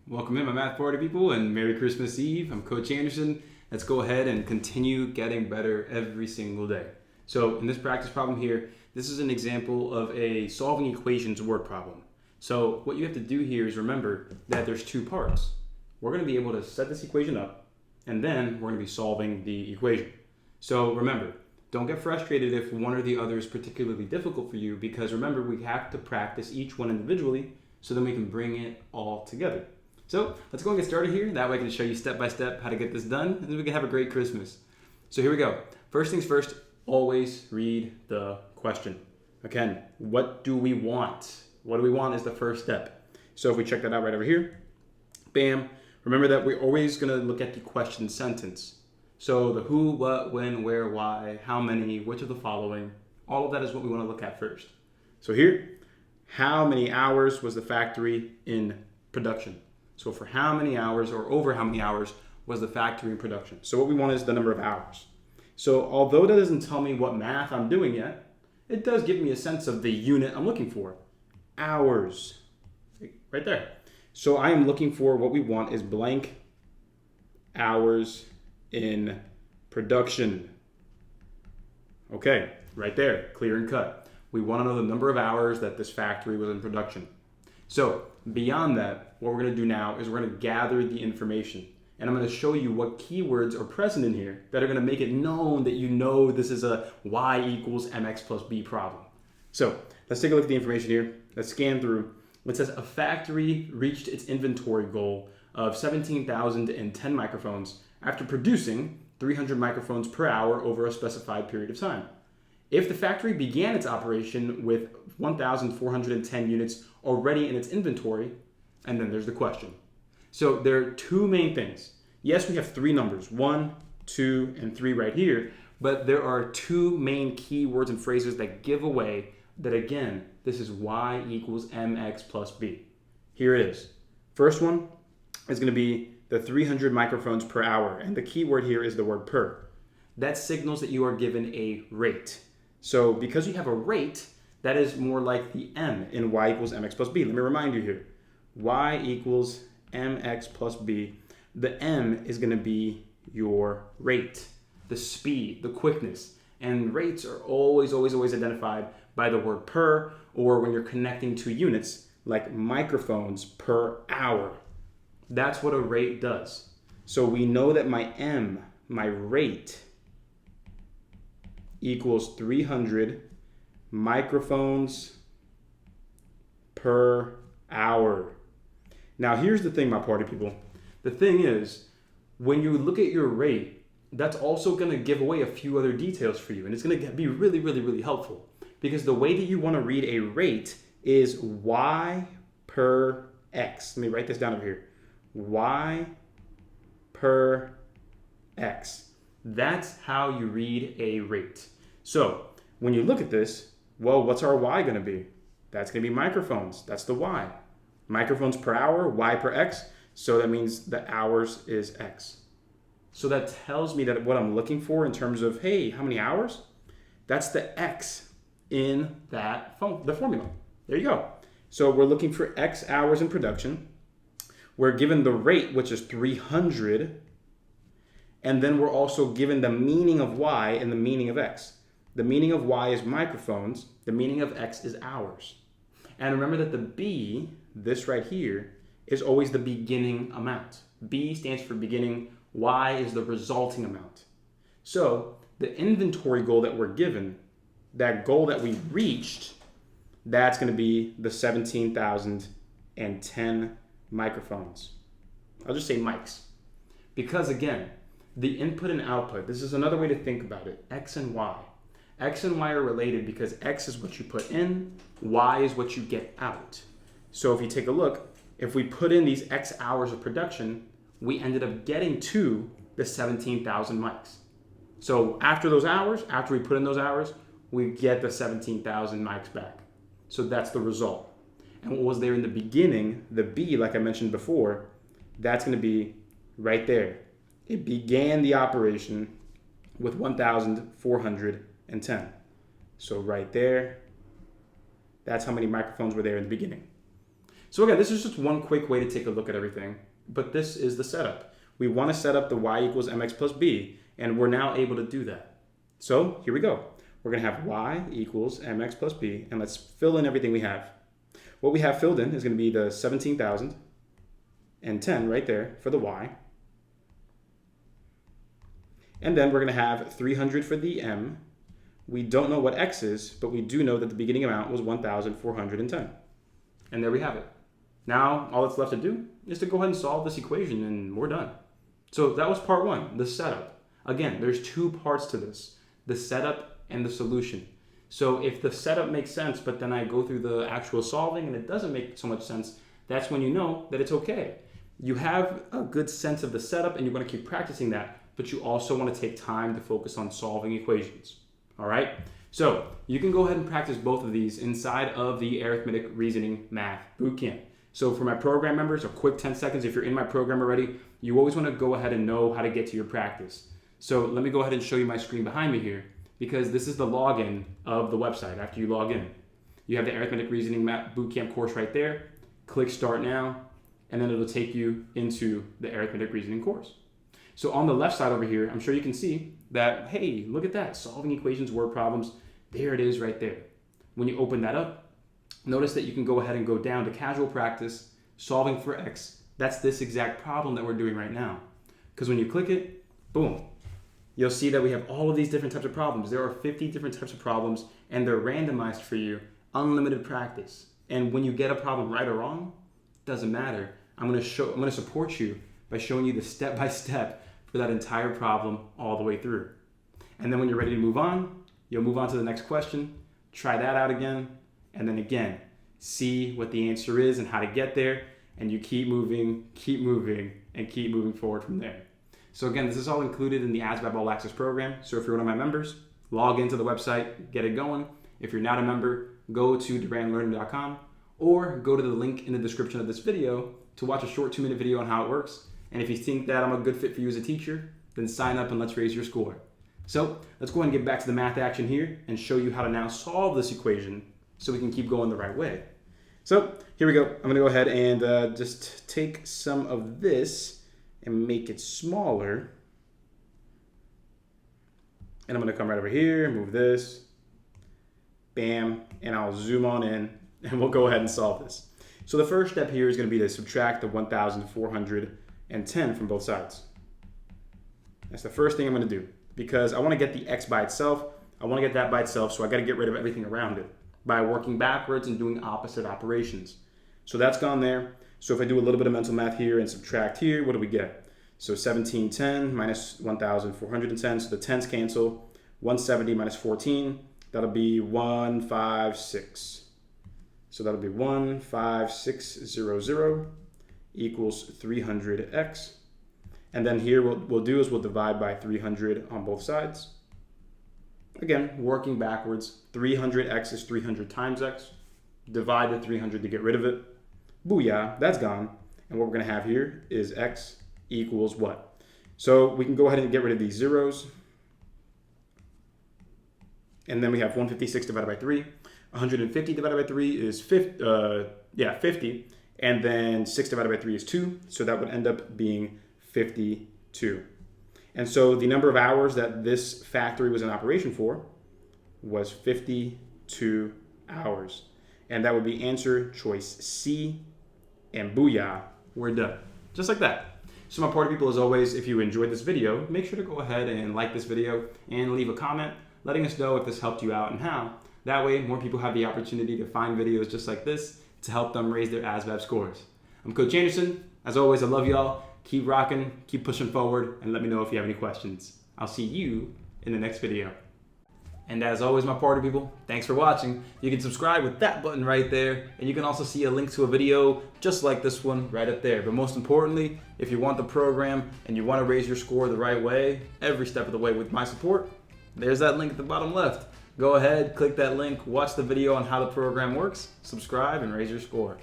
Welcome in, my math party people, and Merry Christmas Eve. I'm Coach Anderson. Let's go ahead and continue getting better every single day. So in this practice problem here, this is an example of a solving equations word problem. So what you have to do here is remember that there's two parts. We're going to be able to set this equation up, and then we're going to be solving the equation. So remember, don't get frustrated if one or the other is particularly difficult for you, because remember, we have to practice each one individually so then we can bring it all together. So let's go and get started here. That way I can show you step by step how to get this done, and then we can have a great Christmas. So here we go. First things first, always read the question. Again, what do we want? What do we want is the first step. So if we check that out right over here, bam. Remember that we're always going to look at the question sentence. So the who, what, when, where, why, how many, which of the following, all of that is what we want to look at first. So here, how many hours was the factory in production? So for how many hours or over how many hours was the factory in production? So what we want is the number of hours. So although that doesn't tell me what math I'm doing yet, it does give me a sense of the unit I'm looking for. Hours, right there. So I am looking for what we want is blank hours in production. Okay, right there, clear and cut. We want to know the number of hours that this factory was in production. So beyond that, what we're going to do now is we're going to gather the information. And I'm going to show you what keywords are present in here that are going to make it known that you know this is a y equals mx plus b problem. So let's take a look at the information here. Let's scan through. It says a factory reached its inventory goal of 17,010 microphones after producing 300 microphones per hour over a specified period of time. If the factory began its operation with 1,410 units already in its inventory, and then there's the question. So there are two main things. Yes, we have three numbers, 1, 2, and 3 right here, but there are two main keywords and phrases that give away that, again, this is y equals mx plus b. Here it is. First one is going to be the 300 microphones per hour, and the keyword here is the word per. That signals that you are given a rate. So because you have a rate, that is more like the m in y equals mx plus b. Let me remind you here. Y equals mx plus b. The m is going to be your rate, the speed, the quickness. And rates are always identified by the word per, or when you're connecting two units, like microphones per hour. That's what a rate does. So we know that my m, my rate, equals 300 microphones per hour. Now here's the thing, my party people. The thing is, when you look at your rate, that's also going to give away a few other details for you, and it's going to be really helpful, because the way that you want to read a rate is y per x. Let me write this down over here. Y per x. That's how you read a rate. So when you look at this, well, what's our y going to be? That's going to be microphones. That's the y. Microphones per hour, y per x. So that means the hours is x. So that tells me that what I'm looking for in terms of, hey, how many hours? That's the x in the formula. There you go. So we're looking for x hours in production. We're given the rate, which is 300. And then we're also given the meaning of y and the meaning of x. The meaning of y is microphones. The meaning of x is hours. And remember that the b, this right here, is always the beginning amount. B stands for beginning. Y is the resulting amount. So the inventory goal that we're given, that goal that we reached, that's going to be the 17,010 microphones. I'll just say mics. Because again, the input and output, this is another way to think about it, x and y. X and y are related because x is what you put in, y is what you get out. So if you take a look, if we put in these x hours of production, we ended up getting to the 17,000 mics. So after those hours, after we put in those hours, we get the 17,000 mics back. So that's the result. And what was there in the beginning, the b, like I mentioned before, that's going to be right there. It began the operation with 1,410. So right there, that's how many microphones were there in the beginning. So again, this is just one quick way to take a look at everything, but this is the setup. We want to set up the y equals mx plus b, and we're now able to do that. So here we go. We're going to have y equals mx plus b, and let's fill in everything we have. What we have filled in is going to be the 17,010 right there for the y. And then we're going to have 300 for the m. We don't know what x is, but we do know that the beginning amount was 1,410. And there we have it. Now, all that's left to do is to go ahead and solve this equation, and we're done. So that was part one, the setup. Again, there's two parts to this, the setup and the solution. So if the setup makes sense, but then I go through the actual solving and it doesn't make so much sense, that's when you know that it's okay. You have a good sense of the setup and you want to keep practicing that, but you also want to take time to focus on solving equations. All right? So you can go ahead and practice both of these inside of the Arithmetic Reasoning Math Bootcamp. So for my program members, a quick 10 seconds, if you're in my program already, you always want to go ahead and know how to get to your practice. So let me go ahead and show you my screen behind me here, because this is the login of the website after you log in. You have the Arithmetic Reasoning Math Bootcamp course right there. Click Start Now, and then it'll take you into the Arithmetic Reasoning course. So on the left side over here, I'm sure you can see that, hey, look at that, solving equations, word problems. There it is right there. When you open that up, notice that you can go ahead and go down to casual practice, solving for x. That's this exact problem that we're doing right now. Because when you click it, boom, you'll see that we have all of these different types of problems. There are 50 different types of problems, and they're randomized for you, unlimited practice. And when you get a problem right or wrong, doesn't matter. I'm going to support you by showing you the step-by-step for that entire problem all the way through. And then when you're ready to move on, you'll move on to the next question, try that out again, and then again, see what the answer is and how to get there, and you keep moving, and keep moving forward from there. So again, this is all included in the ASVAB All-Access Program. So if you're one of my members, log into the website, get it going. If you're not a member, go to duranlearning.com or go to the link in the description of this video to watch a short 2-minute video on how it works. And if you think that I'm a good fit for you as a teacher, then sign up and let's raise your score. So let's go ahead and get back to the math action here and show you how to now solve this equation so we can keep going the right way. So here we go. I'm going to go ahead and just take some of this and make it smaller. And I'm going to come right over here, move this, bam, and I'll zoom on in and we'll go ahead and solve this. So the first step here is going to be to subtract the 1,410 from both sides. That's the first thing I'm going to do because I want to get the x by itself. I want to get that by itself, so I got to get rid of everything around it by working backwards and doing opposite operations. So that's gone there. So if I do a little bit of mental math here and subtract here, what do we get? So 1710 minus 1,410, so the 10s cancel. 170 minus 14, that'll be 156. So that'll be 15600 equals 300x. And then here what we'll do is we'll divide by 300 on both sides. Again, working backwards, 300x is 300 times x. Divide the 300 to get rid of it. Booyah, that's gone. And what we're going to have here is x equals what? So we can go ahead and get rid of these zeros. And then we have 156 divided by 3. 150 divided by 3 is 50. And then 6 divided by 3 is 2. So that would end up being 52. And so the number of hours that this factory was in operation for was 52 hours. And that would be answer choice C. And booyah, we're done. Just like that. So my party people, as always, if you enjoyed this video, make sure to go ahead and like this video and leave a comment letting us know if this helped you out and how. That way, more people have the opportunity to find videos just like this to help them raise their ASVAB scores. I'm Coach Anderson. As always, I love y'all. Keep rocking, keep pushing forward, and let me know if you have any questions. I'll see you in the next video. And as always, my party people, thanks for watching. You can subscribe with that button right there, and you can also see a link to a video just like this one right up there. But most importantly, if you want the program and you want to raise your score the right way, every step of the way with my support, there's that link at the bottom left. Go ahead, click that link, watch the video on how the program works, subscribe, and raise your score.